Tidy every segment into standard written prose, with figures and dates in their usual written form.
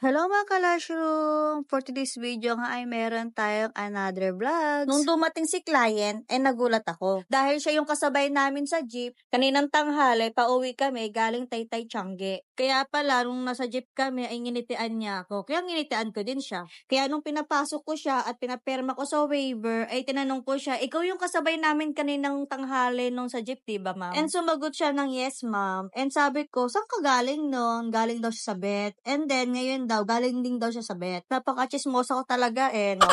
Hello mga ka-Lushroom! For today's video nga ay meron tayong another vlogs. Nung dumating si client, nagulat ako. Dahil siya yung kasabay namin sa jeep, kaninang tanghali, pauwi kami galing Taytay Tiangge. Kaya pala, nung nasa jeep kami, ay nginitian niya ako. Kaya nginitian ko din siya. Kaya nung pinapasok ko siya at pinaperma ko sa waiver, ay tinanong ko siya, ikaw yung kasabay namin kaninang tanghali nung sa jeep, diba ma'am? And sumagot siya ng yes ma'am. And sabi ko, saan ka galing nun? Galing daw siya sa bet. And then, ngayon daw, galing din daw siya sa bet. Napaka-chismosa ko talaga no?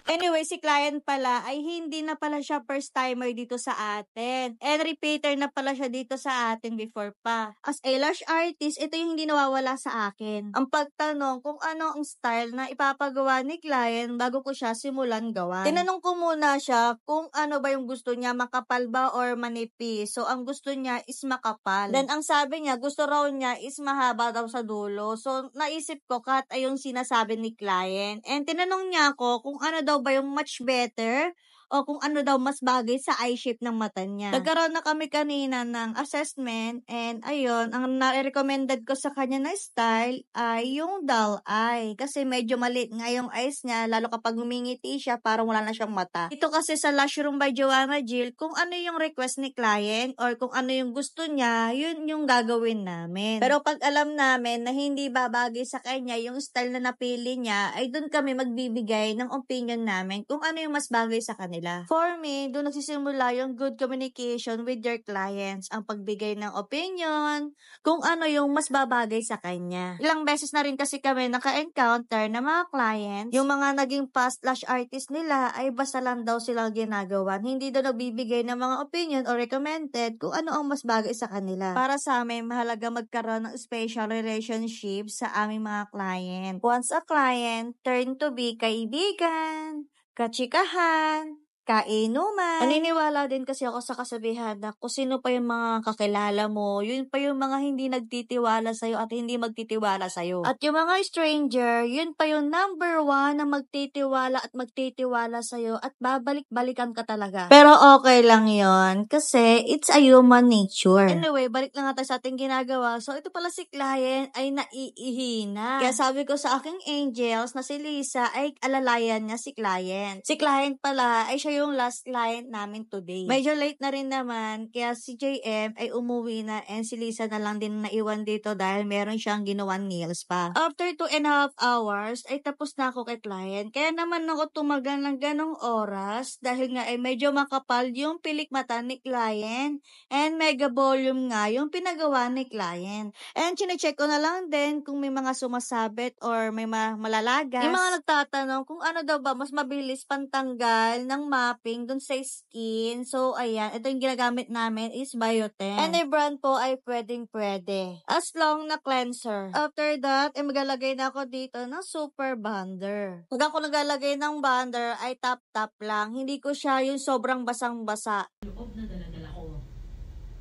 Anyway, si client pala ay hindi na pala siya first timer dito sa atin. And repeater na pala siya dito sa atin before pa. As a lash artist, ito yung hindi nawawala sa akin. Ang pagtanong kung ano ang style na ipapagawa ni client bago ko siya simulan gawan. Tinanong ko muna siya kung ano ba yung gusto niya, makapal ba or manipis. So, ang gusto niya is makapal. Then, ang sabi niya, gusto raw niya is mahaba daw sa dulo. So, naisip ko, cut ay yung sinasabi ni client. And tinanong niya ako kung ano daw ba yung much better o kung ano daw mas bagay sa eye shape ng mata niya. Nagkaroon na kami kanina ng assessment and ayun, ang na-recommended ko sa kanya na style ay yung dull eye. Kasi medyo maliit nga yung eyes niya, lalo kapag humingiti siya, parang wala na siyang mata. Ito kasi sa Lash Room by Joanna Jill, kung ano yung request ni client or kung ano yung gusto niya, yun yung gagawin namin. Pero pag alam namin na hindi babagay sa kanya yung style na napili niya, ay dun kami magbibigay ng opinion namin kung ano yung mas bagay sa kanila. For me, doon nagsisimula yung good communication with your clients, ang pagbigay ng opinion, kung ano yung mas babagay sa kanya. Ilang beses na rin kasi kami naka-encounter na mga clients, yung mga naging past lash artist nila ay basta lang daw silang ginagawa. Hindi daw nagbibigay ng mga opinion or recommended kung ano ang mas bagay sa kanila. Para sa amin, mahalaga magkaroon ng special relationship sa aming mga client. Once a client, turn to be kaibigan, kachikahan, kainuman. Naniniwala din kasi ako sa kasabihan na kung sino pa yung mga kakilala mo, yun pa yung mga hindi nagtitiwala sa'yo at hindi magtitiwala sa'yo. At yung mga stranger, yun pa yung number 1 na magtitiwala sa'yo at babalik-balikan ka talaga. Pero okay lang yon kasi it's a human nature. Anyway, balik lang natin sa ating ginagawa. So, ito pala si client ay naiihina. Kaya sabi ko sa aking angels na si Lisa ay alalayan niya si client. Si client pala ay siya yung last client namin today. Medyo late na rin naman, kaya si JM ay umuwi na and si Lisa na lang din naiwan dito dahil meron siyang ginawang nails pa. After 2.5 hours, ay tapos na ako kay client. Kaya naman ako tumagal ng ganong oras dahil nga ay medyo makapal yung pilik mata ni client and mega volume nga yung pinagawa ni client. And chinecheck ko na lang din kung may mga sumasabit or may malalagas. Yung mga nagtatanong kung ano daw ba mas mabilis pantanggal ng mapping dun sa skin. So, ayan. Ito yung ginagamit namin is Bioten. Any brand po ay pwedeng-pwede. As long na cleanser. After that, ay maglalagay na ako dito ng super bonder. Pag ako naglalagay ng bonder, ay tap-tap lang. Hindi ko siya yung sobrang basang-basa. Loob na daladala ko.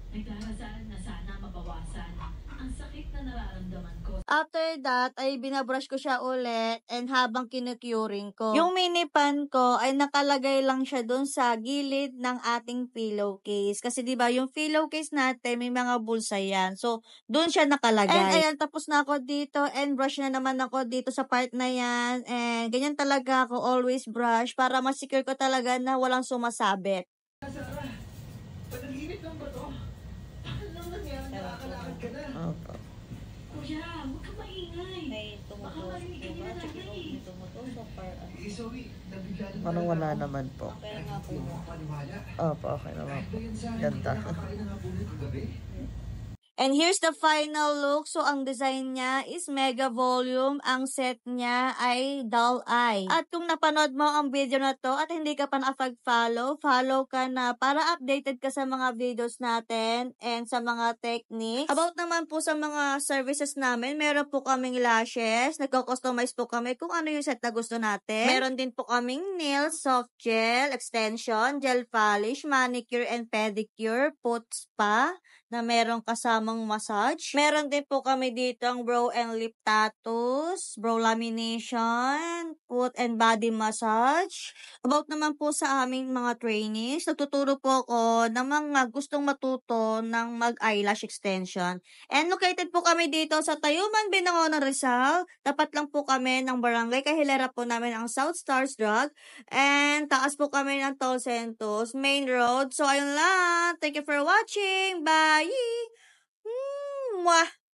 Nagdarasal na sana mabawasan ang sakit na nararamdaman ko. After that, ay binabrush ko siya ulit and habang kinukuring ko. Yung mini pan ko ay nakalagay lang siya dun sa gilid ng ating pillowcase. Kasi diba yung pillowcase natin may mga bulsa yan. So, dun siya nakalagay. And ayan, tapos na ako dito and brush na naman ako dito sa part na yan. And ganyan talaga ako always brush para masecure ko talaga na walang sumasabit. Sarah, panaginip lang ba to? Bakit naman yan? Nakakalakad ka na. Opo. Kuya, huwag ka maingay. May Baka marinig ka nila nanay. Sorry, nabigla lang. Parang wala naman po. Okay nga po. Hindi mo paniwala. Opo, okay naman po. Dahil sa Ganda. nakakain na nga po nito gabi. And here's the final look. So, ang design niya is mega volume. Ang set niya ay dull eye. At kung napanood mo ang video na to at hindi ka pa nakapag-follow, follow ka na para updated ka sa mga videos natin and sa mga techniques. About naman po sa mga services namin, meron po kaming lashes. Nagko-customize po kami kung ano yung set na gusto natin. Meron din po kaming nails, soft gel, extension, gel polish, manicure and pedicure, foot spa, na merong kasamang massage. Meron din po kami dito ang brow and lip tattoos, brow lamination, foot and body massage. About naman po sa aming mga trainings, nagtuturo po ako ng mga gustong matuto ng mag-eyelash extension. And located po kami dito sa Tayuman, Binangonan, Rizal. Tapat lang po kami ng barangay. Kahilera po namin ang South Stars Drug. And taas po kami ng Toll Santos Main Road. So, ayun lang. Thank you for watching. Bye! Mwah!